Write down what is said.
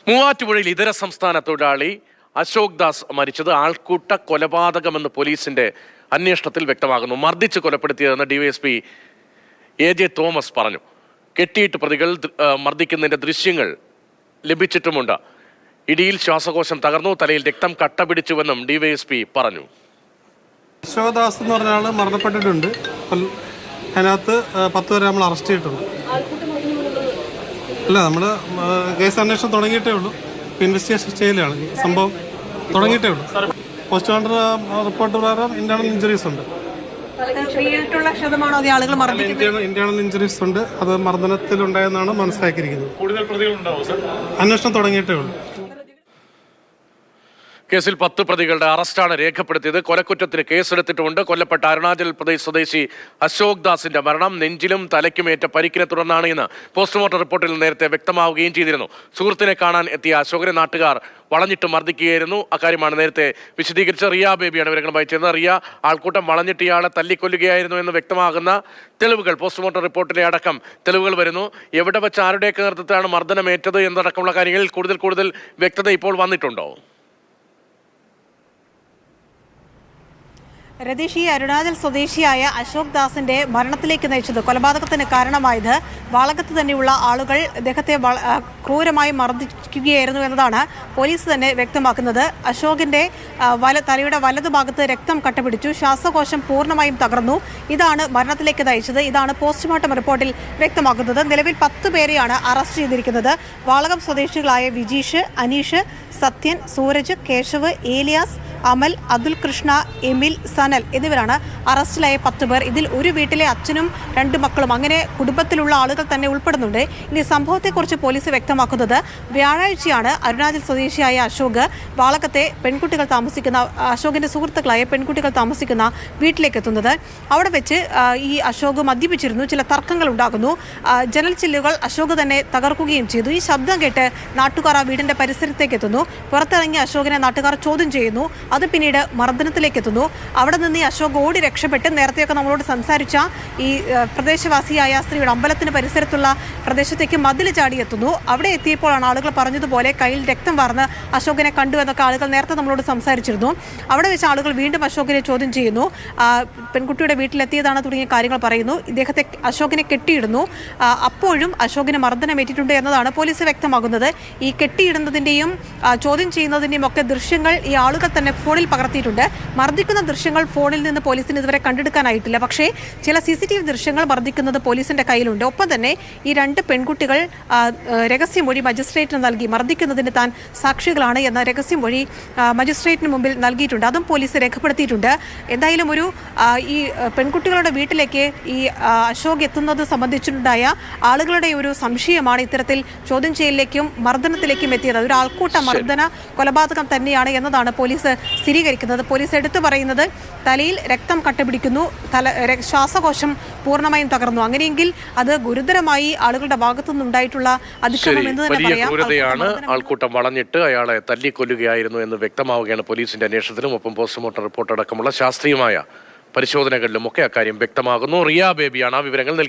മൂവാറ്റുപുഴയിൽ ഇതര സംസ്ഥാന തൊഴിലാളി അശോക് ദാസ് മരിച്ചത് ആൾക്കൂട്ട കൊലപാതകമെന്ന് പോലീസിന്റെ അന്വേഷണത്തിൽ വ്യക്തമാകുന്നു. മർദ്ദിച്ച് കൊലപ്പെടുത്തിയതെന്ന് ഡിവൈഎസ്പി AJ തോമസ് പറഞ്ഞു. കെട്ടിയിട്ട് പ്രതികൾ മർദ്ദിക്കുന്നതിന്റെ ദൃശ്യങ്ങൾ ലഭിച്ചിട്ടുമുണ്ട്. ഇടിയിൽ ശ്വാസകോശം തകർന്നു, തലയിൽ രക്തം കട്ട പിടിച്ചുവെന്നും ഡിവൈഎസ്പി പറഞ്ഞു. അശോകദാസ് എന്ന് പറഞ്ഞ ആൾ മരണപ്പെട്ടിട്ടുണ്ട്. അതിനകത്ത് 10 പേരെ നമ്മൾ അറസ്റ്റ് ചെയ്തിട്ടുണ്ട്. അല്ല, നമ്മൾ കേസ് അന്വേഷണം തുടങ്ങിയിട്ടേ ഉള്ളൂ. ഇൻവെസ്റ്റിഗേഷൻ സ്റ്റേജിലാണ് സംഭവം, തുടങ്ങിയിട്ടേ ഉള്ളൂ. പോസ്റ്റ്മോർട്ടം റിപ്പോർട്ട് പ്രകാരം ഇന്റേണൽ ഇഞ്ചുറീസ് ഉണ്ട്. ഇന്റേണൽ ഇഞ്ചുറീസ് ഉണ്ട്. അത് മർദ്ദനത്തിലുണ്ടായെന്നാണ് മനസ്സിലാക്കിയിരിക്കുന്നത്. അന്വേഷണം തുടങ്ങിയിട്ടേ ഉള്ളൂ. കേസിൽ 10 പ്രതികളുടെ അറസ്റ്റാണ് രേഖപ്പെടുത്തിയത്. കൊലക്കുറ്റത്തിന് കേസെടുത്തിട്ടുമുണ്ട്. കൊല്ലപ്പെട്ട അരുണാചൽ പ്രദേശ് സ്വദേശി അശോക് ദാസിന്റെ മരണം നെഞ്ചിലും തലയ്ക്കുമേറ്റ പരിക്കിനെ തുടർന്നാണ് എന്ന് പോസ്റ്റ്മോർട്ടം റിപ്പോർട്ടിൽ നേരത്തെ വ്യക്തമാവുകയും ചെയ്തിരുന്നു. സുഹൃത്തിനെ കാണാൻ എത്തിയ അശോകനെ നാട്ടുകാർ വളഞ്ഞിട്ട് മർദ്ദിക്കുകയായിരുന്നു. അക്കാര്യമാണ് നേരത്തെ വിശദീകരിച്ച റിയ ബേബിയാണ് വിവരങ്ങളുമായി ചേർന്നത്. റിയ, ആൾക്കൂട്ടം വളഞ്ഞിട്ട് ഇയാളെ തല്ലിക്കൊല്ലുകയായിരുന്നു എന്ന് വ്യക്തമാകുന്ന തെളിവുകൾ, പോസ്റ്റ്മോർട്ടം റിപ്പോർട്ടിലെ അടക്കം തെളിവുകൾ വരുന്നു. എവിടെ വെച്ച് ആരുടെയൊക്കെ നേതൃത്വത്തിലാണ് മർദ്ദനമേറ്റത് എന്നടക്കമുള്ള കാര്യങ്ങളിൽ കൂടുതൽ വ്യക്തത ഇപ്പോൾ വന്നിട്ടുണ്ടോ? രതീഷ്, ഈ അരുണാചൽ സ്വദേശിയായ അശോക് ദാസിന്റെ മരണത്തിലേക്ക് നയിച്ചത്, കൊലപാതകത്തിന് കാരണമായത് വാളകത്ത് തന്നെയുള്ള ആളുകൾ ഇദ്ദേഹത്തെ ക്രൂരമായി മർദ്ദിക്കുകയായിരുന്നു എന്നതാണ് പോലീസ് തന്നെ വ്യക്തമാക്കുന്നത്. അശോകിന്റെ തലയുടെ വലതുഭാഗത്ത് രക്തം കട്ടപിടിച്ചു, ശ്വാസകോശം പൂർണ്ണമായും തകർന്നു. ഇതാണ് മരണത്തിലേക്ക് നയിച്ചത്. ഇതാണ് പോസ്റ്റ്മോർട്ടം റിപ്പോർട്ടിൽ വ്യക്തമാക്കുന്നത്. നിലവിൽ 10 പേരെയാണ് അറസ്റ്റ് ചെയ്തിരിക്കുന്നത്. വാളകം സ്വദേശികളായ വിജീഷ്, അനീഷ്, സത്യൻ, സൂരജ്, കേശവ്, ഏലിയാസ്, അമൽ, അതുൽ കൃഷ്ണ, എമിൽ, സനൽ എന്നിവരാണ് അറസ്റ്റിലായ 10 പേർ. ഇതിൽ ഒരു വീട്ടിലെ അച്ഛനും 2 മക്കളും, അങ്ങനെ കുടുംബത്തിലുള്ള ആളുകൾ തന്നെ ഉൾപ്പെടുന്നുണ്ട്. ഇനി സംഭവത്തെക്കുറിച്ച് പോലീസ് വ്യക്തമാക്കുന്നത്, വ്യാഴാഴ്ചയാണ് അരുണാചൽ സ്വദേശിയായ അശോക് വാളകത്തെ പെൺകുട്ടികൾ താമസിക്കുന്ന, അശോകിന്റെ സുഹൃത്തുക്കളായ പെൺകുട്ടികൾ താമസിക്കുന്ന വീട്ടിലേക്ക് എത്തുന്നത്. അവിടെ വെച്ച് ഈ അശോക് മദ്യപിച്ചിരുന്നു. ചില തർക്കങ്ങൾ ഉണ്ടാകുന്നു. ജനൽ ചില്ലുകൾ അശോക് തന്നെ തകർക്കുകയും ചെയ്തു. ഈ ശബ്ദം കേട്ട് നാട്ടുകാർ ആ വീടിന്റെ പരിസരത്തേക്ക് എത്തുന്നു. പുറത്തിറങ്ങിയ അശോകിനെ നാട്ടുകാർ ചോദ്യം ചെയ്യുന്നു. അത് പിന്നീട് മർദ്ദനത്തിലേക്ക് എത്തുന്നു. അവിടെ നിന്ന് ഈ അശോക് ഓടി രക്ഷപ്പെട്ട് നേരത്തെയൊക്കെ നമ്മളോട് സംസാരിച്ച ഈ പ്രദേശവാസിയായ സ്ത്രീയുടെ അമ്പലത്തിന് പരിസരത്തുള്ള പ്രദേശത്തേക്ക് മതിൽ ചാടിയെത്തുന്നു. അവിടെ എത്തിയപ്പോഴാണ് ആളുകൾ പറഞ്ഞതുപോലെ കയ്യിൽ രക്തം വാർന്ന് അശോകിനെ കണ്ടു എന്നൊക്കെ ആളുകൾ നേരത്തെ നമ്മളോട് സംസാരിച്ചിരുന്നു. അവിടെ വെച്ച് ആളുകൾ വീണ്ടും അശോകിനെ ചോദ്യം ചെയ്യുന്നു. പെൺകുട്ടിയുടെ വീട്ടിലെത്തിയതാണ് തുടങ്ങിയ കാര്യങ്ങൾ പറയുന്നു. ഇദ്ദേഹത്തെ അശോകിനെ കെട്ടിയിടുന്നു. അപ്പോഴും അശോകിന് മർദ്ദനമേറ്റിട്ടുണ്ട് എന്നതാണ് പോലീസ് വ്യക്തമാകുന്നത്. ഈ കെട്ടിയിടുന്നതിൻ്റെയും ചോദ്യം ചെയ്യുന്നതിൻ്റെയും ഒക്കെ ദൃശ്യങ്ങൾ ഈ ആളുകൾ തന്നെ ഫോണിൽ പകർത്തിയിട്ടുണ്ട്. മർദ്ദിക്കുന്ന ദൃശ്യങ്ങൾ ഫോണിൽ നിന്ന് പോലീസിന് ഇതുവരെ കണ്ടെടുക്കാനായിട്ടില്ല. പക്ഷേ ചില CCTV ദൃശ്യങ്ങൾ മർദ്ദിക്കുന്നത് പോലീസിന്റെ കയ്യിലുണ്ട്. ഒപ്പം തന്നെ ഈ 2 പെൺകുട്ടികൾ രഹസ്യമൊഴി മജിസ്ട്രേറ്റിന് നൽകി, മർദ്ദിക്കുന്നതിന് താൻ സാക്ഷികളാണ് എന്ന രഹസ്യമൊഴി മജിസ്ട്രേറ്റിന് മുമ്പിൽ നൽകിയിട്ടുണ്ട്. അതും പോലീസ് രേഖപ്പെടുത്തിയിട്ടുണ്ട്. എന്തായാലും ഈ പെൺകുട്ടികളുടെ വീട്ടിലേക്ക് ഈ അശോക് എത്തുന്നത് സംബന്ധിച്ചിട്ടുണ്ടായ ആളുകളുടെ ഒരു സംശയമാണ് ഇത്തരത്തിൽ ചോദ്യം ചെയ്യലിലേക്കും മർദ്ദനത്തിലേക്കും എത്തിയത്. ഒരു ആൾക്കൂട്ട മർദ്ദന കൊലപാതകം തന്നെയാണ് എന്നതാണ് പോലീസ് സ്ഥിരീകരിക്കുന്നത്. പോലീസ് എടുത്തു പറയുന്നത്, തലയിൽ രക്തം കട്ടപിടിക്കുന്നു, ശ്വാസകോശം പൂർണ്ണമായും തകർന്നു. അങ്ങനെയെങ്കിൽ അത് ഗുരുതരമായി ആളുകളുടെ ഭാഗത്തു നിന്നുണ്ടായിട്ടുള്ള അതിക്രമം എന്ന് തന്നെ പറയാം. ക്രൂരതയാണ്. ആൾക്കൂട്ടം വളഞ്ഞിട്ട് അയാളെ തല്ലിക്കൊല്ലുകയായിരുന്നു എന്ന് വ്യക്തമാവുകയാണ് പോലീസിന്റെ അന്വേഷണത്തിലും. ഒപ്പം പോസ്റ്റ്മോർട്ടം റിപ്പോർട്ട് അടക്കമുള്ള ശാസ്ത്രീയമായ പരിശോധനകളിലും ഒക്കെ അക്കാര്യം വ്യക്തമാകുന്നു. റിയ ബേബിയാണ് ആ വിവരങ്ങൾ നൽകി.